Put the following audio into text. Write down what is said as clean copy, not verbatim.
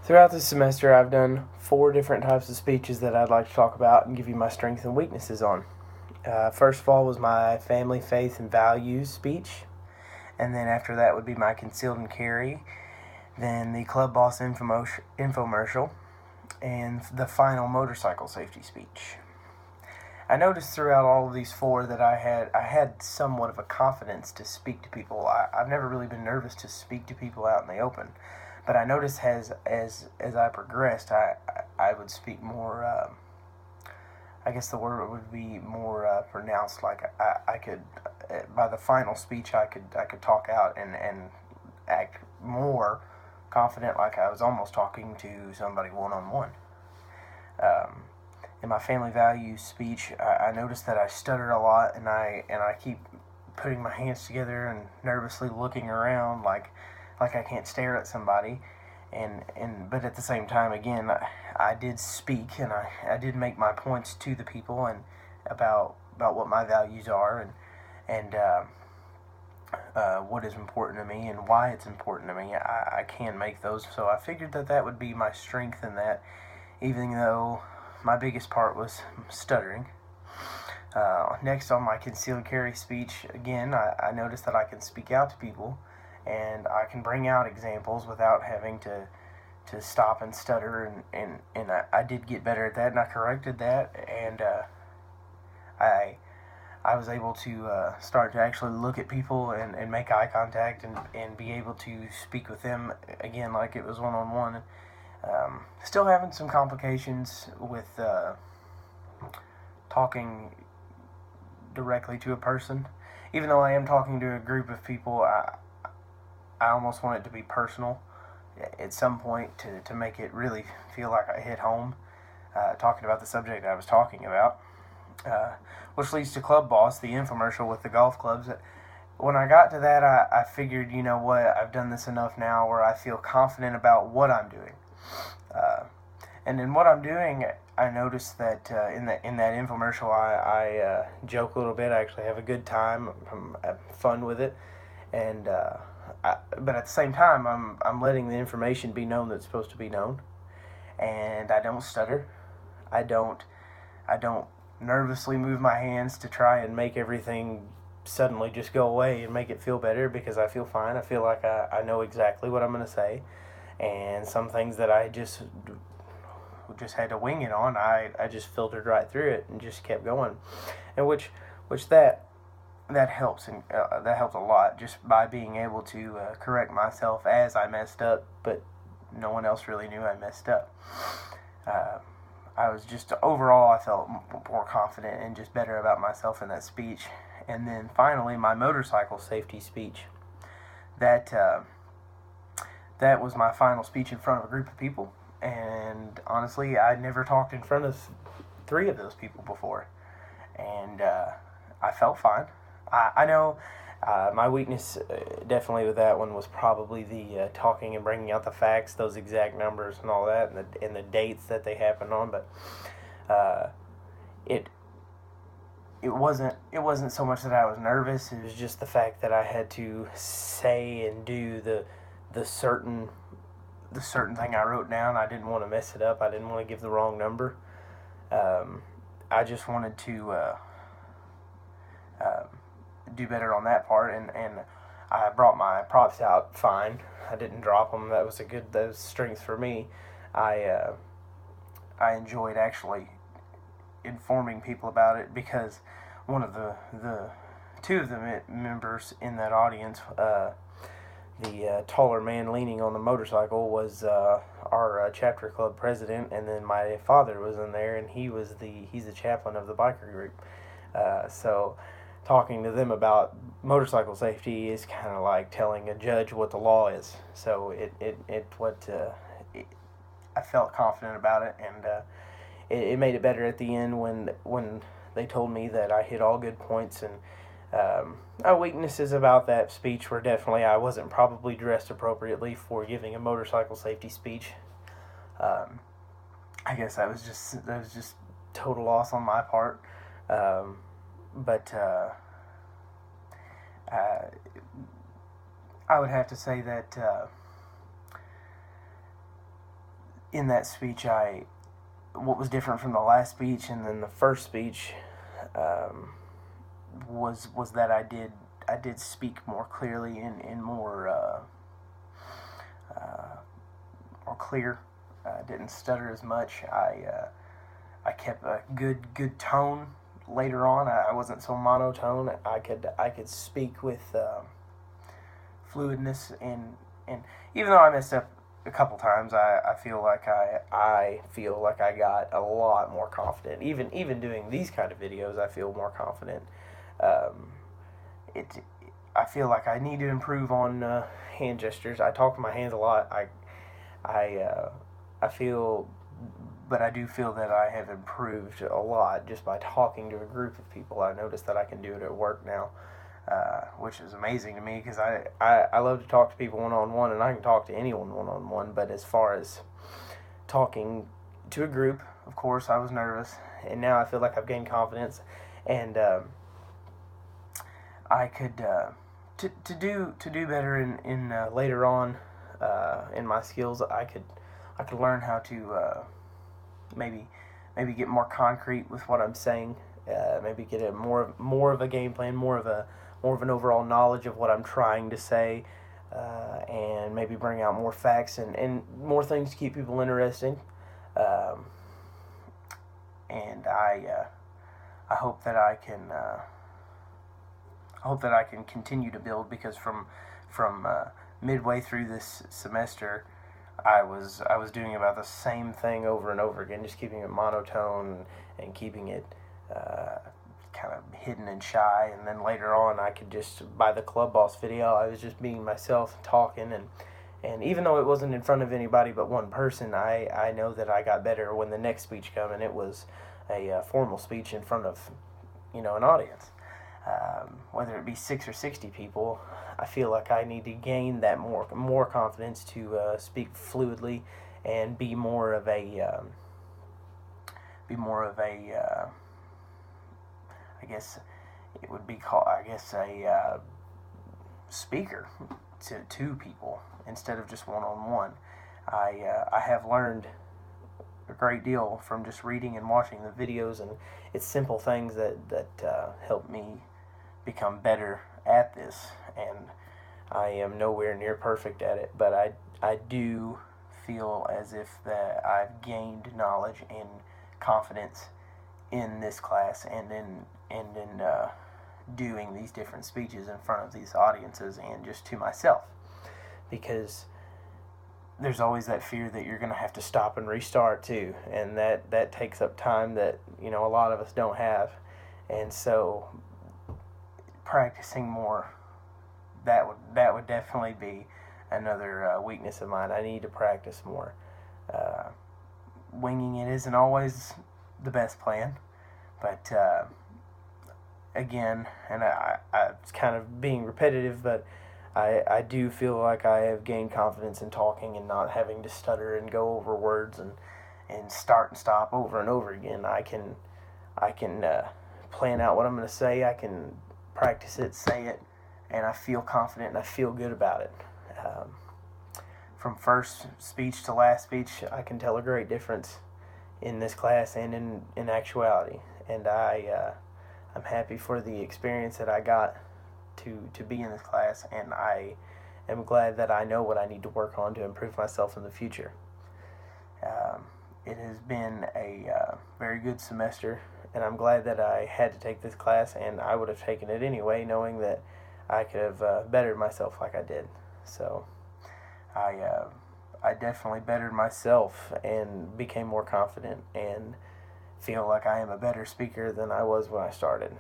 Throughout this semester, I've done 4 different types of speeches that I'd like to talk about and give you my strengths and weaknesses on. First of all was my family, faith, and values speech. And then after that would be my concealed and carry. Then the club boss infomercial. And the final motorcycle safety speech. I noticed throughout all of these 4 that I had somewhat of a confidence to speak to people. I've never really been nervous to speak to people out in the open. But I noticed as I progressed, I would speak more. I guess the word would be more pronounced. Like I could, by the final speech, I could talk out and act more confident, like I was almost talking to somebody one on one. In my family values speech, I noticed that I stutter a lot, and I keep putting my hands together and nervously looking around, like I can't stare at somebody. But at the same time, again, I did speak, and I did make my points to the people and about what my values are, and what is important to me and why it's important to me. I can make those, so I figured that would be my strength in that, even though my biggest part was stuttering. Next, on my concealed carry speech, again, I noticed that I can speak out to people, and I can bring out examples without having to stop and stutter, and I did get better at that, and I corrected that, and I was able to start to actually look at people and make eye contact and be able to speak with them again like it was one-on-one. Still having some complications with talking directly to a person. Even though I am talking to a group of people, I almost want it to be personal at some point to make it really feel like I hit home talking about the subject I was talking about. Which leads to Club Boss, the infomercial with the golf clubs. When I got to that, I figured, you know what, I've done this enough now where I feel confident about what I'm doing. And in what I'm doing, I noticed that in that infomercial, I joke a little bit. I actually have a good time. I'm having fun with it, and but at the same time, I'm letting the information be known that's supposed to be known, and I don't stutter. I don't nervously move my hands to try and make everything suddenly just go away and make it feel better, because I feel fine. I feel like I know exactly what I'm going to say, and some things that I just had to wing it on, I just filtered right through it and just kept going, and which that helps, and that helped a lot, just by being able to correct myself as I messed up, but no one else really knew I messed up. I was just overall, I felt more confident and just better about myself in that speech. And then finally, my motorcycle safety speech. That that was my final speech in front of a group of people, and honestly, I'd never talked in front of 3 of those people before, and I felt fine. I know my weakness definitely with that one was probably the talking and bringing out the facts, those exact numbers and all that, and the dates that they happened on. But uh, it it wasn't so much that I was nervous. It was just the fact that I had to say and do the certain the certain thing I wrote down. I didn't want to mess it up. I didn't want to give the wrong number. Um, I just wanted to uh, do better on that part, and I brought my props out fine. I didn't drop them. That was strength for me. I uh, I enjoyed actually informing people about it, because one of the 2 of the members in that audience, the taller man leaning on the motorcycle, was our chapter club president, and then my father was in there, and he's the chaplain of the biker group. So talking to them about motorcycle safety is kind of like telling a judge what the law is. So I felt confident about it, and it made it better at the end when they told me that I hit all good points. And my weaknesses about that speech were definitely I wasn't probably dressed appropriately for giving a motorcycle safety speech. Um, I guess that was just total loss on my part. But uh, I would have to say that in that speech, what was different from the last speech and then the first speech um, was that I did speak more clearly and more clear. Didn't stutter as much. I kept a good tone later on. I wasn't so monotone. I could speak with fluidness, and even though I messed up a couple times, I feel like I got a lot more confident. Even doing these kind of videos, I feel more confident. Um, it I feel like I need to improve on hand gestures. I talk with my hands a lot. I I feel, but I do feel that I have improved a lot just by talking to a group of people. I noticed that I can do it at work now, which is amazing to me because I love to talk to people one on one, and I can talk to anyone one on one. But as far as talking to a group, of course, I was nervous, and now I feel like I've gained confidence, and I could to do better in later on in my skills. I could learn how to maybe maybe get more concrete with what I'm saying. Maybe get a more of a game plan, more of an overall knowledge of what I'm trying to say, and maybe bring out more facts and more things to keep people interesting. Um, and I hope that I can continue to build because from midway through this semester, I was doing about the same thing over and over again, just keeping it monotone and keeping it uh, kind of hidden and shy. And then later on, I could just by the Club Boss video, I was just being myself and talking and even though it wasn't in front of anybody but one person, I know that I got better when the next speech came, and it was a formal speech in front of an audience. Whether it be 6 or 60 people, I feel like I need to gain that more confidence to speak fluidly and be more of a I guess it would be called a speaker to people instead of just one on one. I have learned a great deal from just reading and watching the videos, and it's simple things that help me become better at this. And I am nowhere near perfect at it, but I do feel as if that I've gained knowledge and confidence in this class and in doing these different speeches in front of these audiences and just to myself, because there's always that fear that you're going to have to stop and restart too, and that takes up time that a lot of us don't have. And so practicing more, that would definitely be another weakness of mine. I need to practice more. uh, Winging it isn't always the best plan, but again, and it's kind of being repetitive, but I do feel like I have gained confidence in talking and not having to stutter and go over words and start and stop over and over again. I can plan out what I'm going to say. I can practice it, say it, and I feel confident and I feel good about it. Um, from first speech to last speech, I can tell a great difference in this class and in actuality. And I'm happy for the experience that I got to be in this class, and I am glad that I know what I need to work on to improve myself in the future. Um, it has been a very good semester, and I'm glad that I had to take this class, and I would have taken it anyway, knowing that I could have bettered myself like I did. So I definitely bettered myself and became more confident and feel like I am a better speaker than I was when I started.